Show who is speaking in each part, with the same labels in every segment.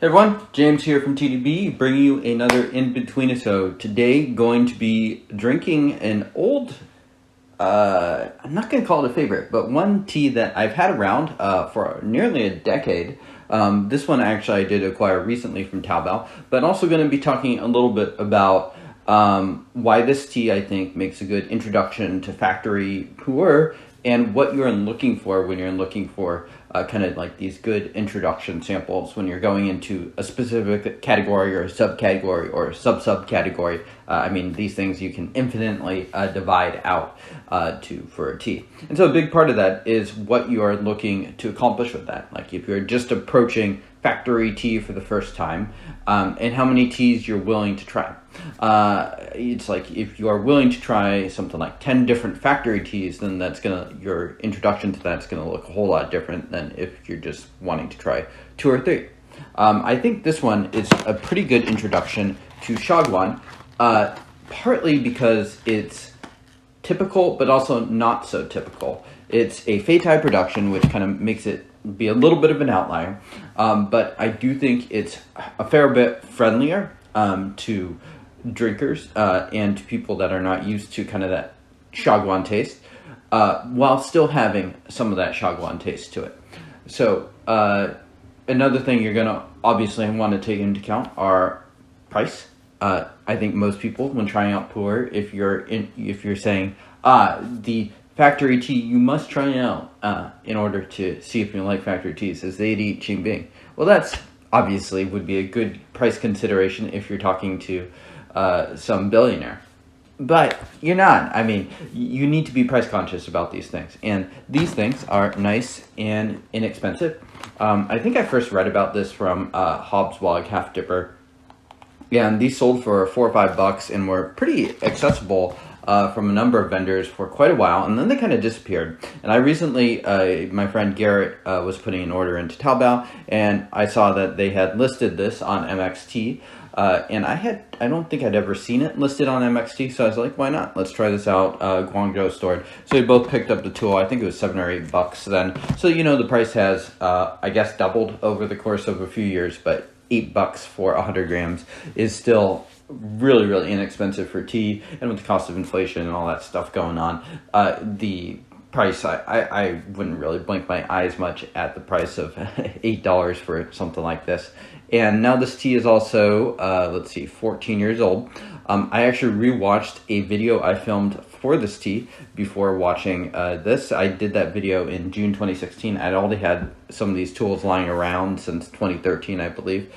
Speaker 1: Hey everyone, James here from TDB, bringing you another Inbetweenisode. Today, going to be drinking an old, I'm not going to call it a favorite, but one tea that I've had around for nearly a decade. This one actually I did acquire recently from Taobao, but also going to be talking a little bit about why this tea I think makes a good introduction to factory pu'er and what you're looking for when you're looking for kind of like these good introduction samples when you're going into a specific category or a subcategory or a sub-subcategory. I mean, these things you can infinitely divide out for a tea. And so a big part of that is what you are looking to accomplish with that. Like if you're just approaching factory tea for the first time, and how many teas you're willing to try. It's like if you are willing to try something like 10 different factory teas, then your introduction to that's gonna look a whole lot different than if you're just wanting to try 2 or 3. I think this one is a pretty good introduction to Xiaguan, partly because it's typical, but also not so typical. It's a Feitai production, which kind of makes it be a little bit of an outlier, but I do think it's a fair bit friendlier to drinkers and to people that are not used to kind of that Xiaguan taste, while still having some of that Xiaguan taste to it. So another thing you're gonna obviously want to take into account are price. I think most people, when trying out pu'er, if you're saying the factory tea you must try out in order to see if you like factory teas is the 80 Qingbing. Well, that's obviously would be a good price consideration if you're talking to some billionaire. But you're not. I mean, you need to be price conscious about these things. And these things are nice and inexpensive. I think I first read about this from Hobbs Wog Half Dipper. Yeah, and these sold for $4 or $5 and were pretty accessible from a number of vendors for quite a while, and then they kind of disappeared. And I recently, my friend Garrett was putting an order into Taobao, and I saw that they had listed this on MXT, and I don't think I'd ever seen it listed on MXT, so I was like, why not? Let's try this out. Guangzhou stored. So we both picked up the tool. I think it was $7 or $8 then. So, the price has, I guess, doubled over the course of a few years, but $8 for 100 grams is still really, really inexpensive for tea, and with the cost of inflation and all that stuff going on, the price, I wouldn't really blink my eyes much at the price of $8 for something like this. And now this tea is also, 14 years old. I actually rewatched a video I filmed for this tea before watching this. I did that video in June 2016. I'd already had some of these tools lying around since 2013, I believe.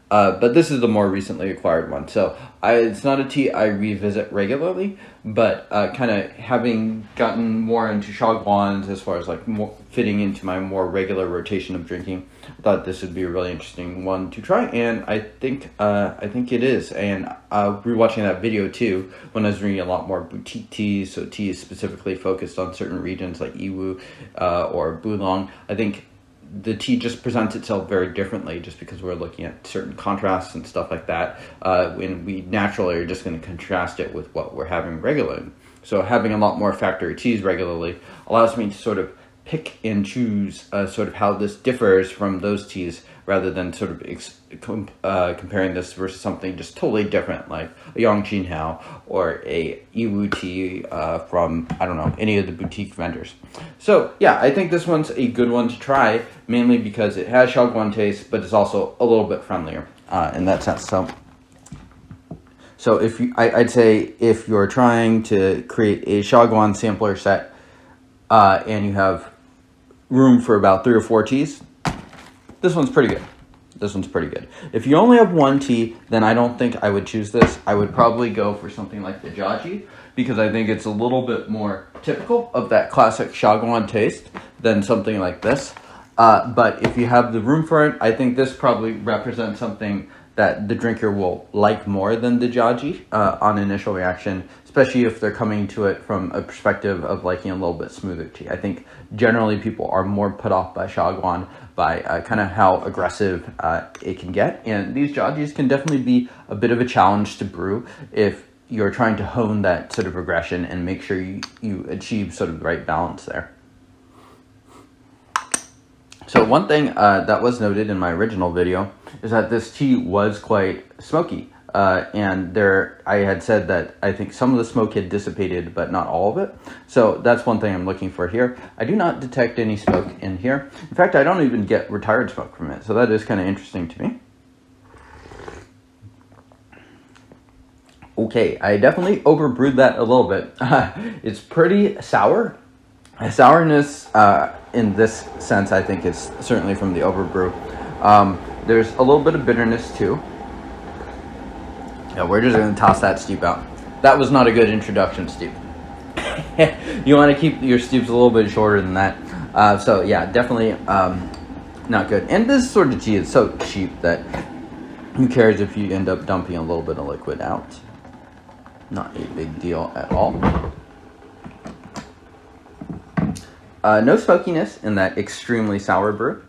Speaker 1: But this is the more recently acquired one. So it's not a tea I revisit regularly, but kind of having gotten more into Xiaguans as far as like more fitting into my more regular rotation of drinking, I thought this would be a really interesting one to try, and I think it is. And rewatching that video too, when I was drinking a lot more boutique teas, so teas specifically focused on certain regions like Yiwu or Bulong, I think the tea just presents itself very differently just because we're looking at certain contrasts and stuff like that, when we naturally are just going to contrast it with what we're having regularly. So having a lot more factory teas regularly allows me to sort of pick and choose sort of how this differs from those teas, rather than sort of comparing this versus something just totally different like a Yongqing Hao or a Yiwu tea from, I don't know, any of the boutique vendors. So yeah, I think this one's a good one to try, mainly because it has Xiaoguan taste, but it's also a little bit friendlier in that sense. So I'd say if you're trying to create a Xiaoguan sampler set and you have room for about 3 or 4 teas, this one's pretty good. If you only have one tea, then I don't think I would choose this. I would probably go for something like the Xizi, because I think it's a little bit more typical of that classic Xiaguan taste than something like this. But if you have the room for it, I think this probably represents something that the drinker will like more than the Xizi on initial reaction, especially if they're coming to it from a perspective of liking a little bit smoother tea. I think generally people are more put off by Xiaguan by kind of how aggressive it can get, and these Xizis can definitely be a bit of a challenge to brew if you're trying to hone that sort of aggression and make sure you achieve sort of the right balance there. So one thing that was noted in my original video is that this tea was quite smoky. And I had said that I think some of the smoke had dissipated, but not all of it. So that's one thing I'm looking for here. I do not detect any smoke in here. In fact, I don't even get retired smoke from it. So that is kind of interesting to me. Okay, I definitely overbrewed that a little bit. It's pretty sour. Sourness in this sense, I think, is certainly from the overbrew. There's a little bit of bitterness too. Yeah, we're just going to toss that steep out. That was not a good introduction steep. You want to keep your steeps a little bit shorter than that. So yeah, definitely not good. And this sort of tea is so cheap that who cares if you end up dumping a little bit of liquid out. Not a big deal at all. No smokiness in that extremely sour brew.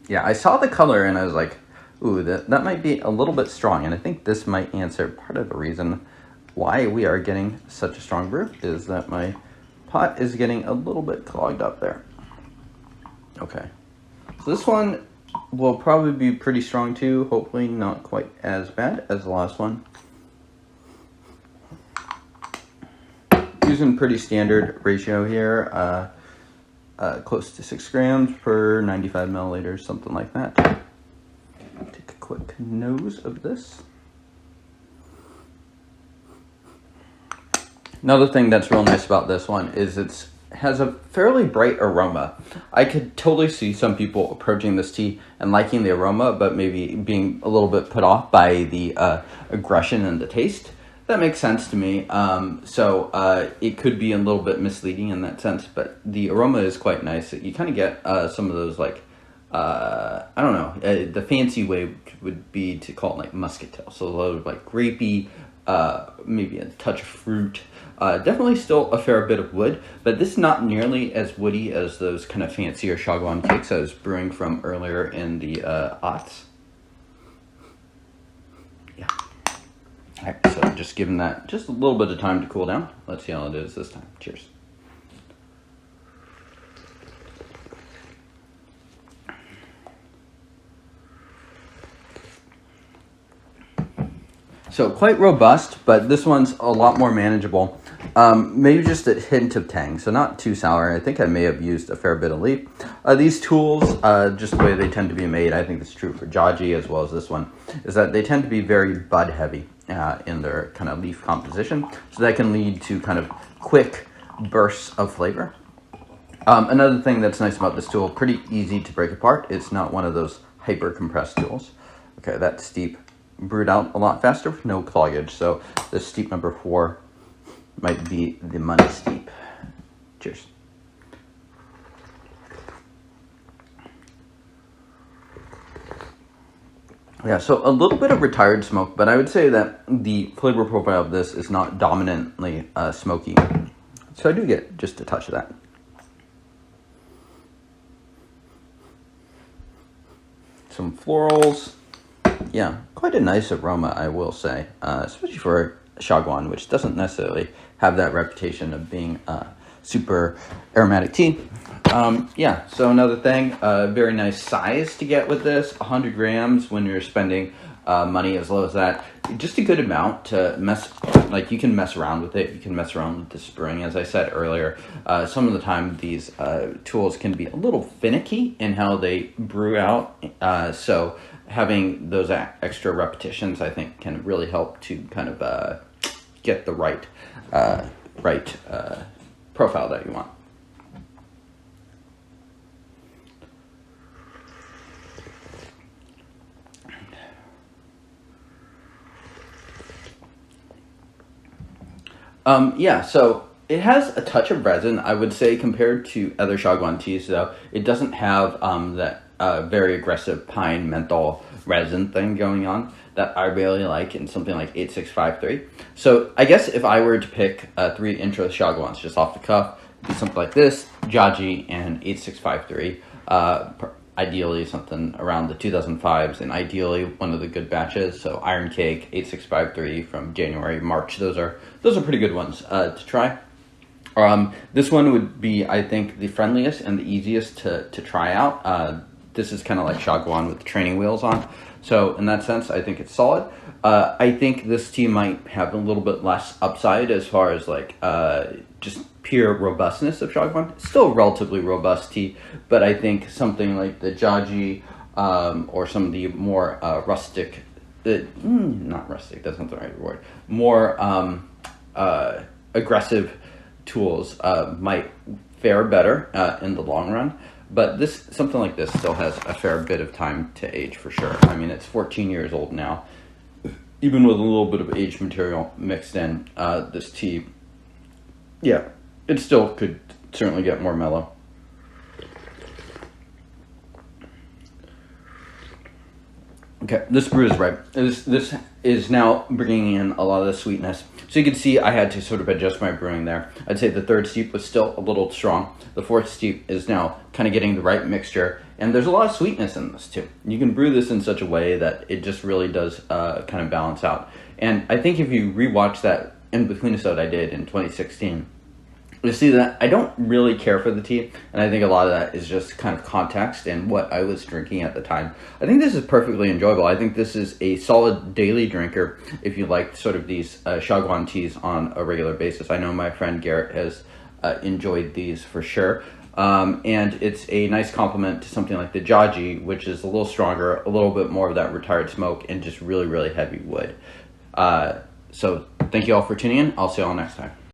Speaker 1: Yeah, I saw the color and I was like, ooh, that might be a little bit strong. And I think this might answer part of the reason why we are getting such a strong brew is that my pot is getting a little bit clogged up there. Okay, so this one will probably be pretty strong too. Hopefully not quite as bad as the last one. Using pretty standard ratio here, close to 6 grams per 95 milliliters, something like that. Take a quick nose of this. Another thing that's real nice about this one is it has a fairly bright aroma. I could totally see some people approaching this tea and liking the aroma, but maybe being a little bit put off by the aggression and the taste. That makes sense to me. So it could be a little bit misleading in that sense, but the aroma is quite nice. You kind of get some of those like, I don't know, the fancy way would be to call it like muscatel. So a lot of like grapey, maybe a touch of fruit. Definitely still a fair bit of wood, but this is not nearly as woody as those kind of fancier Xiaguan cakes I was brewing from earlier in the aughts. Yeah. Alright, so just giving that just a little bit of time to cool down. Let's see how it is this time. Cheers. So quite robust, but this one's a lot more manageable. Maybe just a hint of tang, so not too sour. I think I may have used a fair bit of leaf. These tools, just the way they tend to be made, I think it's true for Xizi as well as this one, is that they tend to be very bud heavy in their kind of leaf composition. So that can lead to kind of quick bursts of flavor. Another thing that's nice about this tool, pretty easy to break apart. It's not one of those hyper compressed tools. Okay, that's steep. Brewed out a lot faster with no cloggage. So the steep number 4 might be the money steep. Cheers. Yeah, so a little bit of retired smoke, but I would say that the flavor profile of this is not dominantly smoky. So I do get just a touch of that. Some florals. Yeah, quite a nice aroma, I will say, especially for Xiaguan, which doesn't necessarily have that reputation of being super aromatic tea. Yeah, so another thing, very nice size to get with this, 100 grams when you're spending money as low as that. Just a good amount to you can mess around with it. You can mess around with the spring, as I said earlier. Some of the time these tools can be a little finicky in how they brew out. So having those extra repetitions, I think, can really help to kind of get the right profile that you want. Yeah, so it has a touch of resin, I would say, compared to other Xiaguan teas, though. It doesn't have that very aggressive pine menthol resin thing going on that I really like in something like 8653. So I guess if I were to pick 3 intro Xiaguans just off the cuff, it'd be something like this, Xizi, and 8653. Ideally something around the 2005s, and ideally one of the good batches. So Iron Cake, 8653 from January, March. Those are pretty good ones to try. This one would be, I think, the friendliest and the easiest to try out. This is kind of like Xiaguan with the training wheels on. So in that sense, I think it's solid. I think this tea might have a little bit less upside as far as like just pure robustness of Xiaguan. It's still a relatively robust tea, but I think something like the Xizi or some of the more rustic, not rustic, that's not the right word, more aggressive tools might fare better in the long run. But something like this still has a fair bit of time to age for sure. I mean, it's 14 years old now. Even with a little bit of aged material mixed in, this tea, yeah, it still could certainly get more mellow. Okay, this brew is right. This is now bringing in a lot of the sweetness. So you can see I had to sort of adjust my brewing there. I'd say the third steep was still a little strong. The fourth steep is now kind of getting the right mixture. And there's a lot of sweetness in this too. You can brew this in such a way that it just really does kind of balance out. And I think if you rewatch that Inbetweenisode I did in 2016, you'll see that I don't really care for the tea, and I think a lot of that is just kind of context and what I was drinking at the time. I think this is perfectly enjoyable. I think this is a solid daily drinker if you like sort of these Xiaguan teas on a regular basis. I know my friend Garrett has enjoyed these for sure. And it's a nice complement to something like the Xizi, which is a little stronger, a little bit more of that retired smoke, and just really, really heavy wood. So thank you all for tuning in. I'll see you all next time.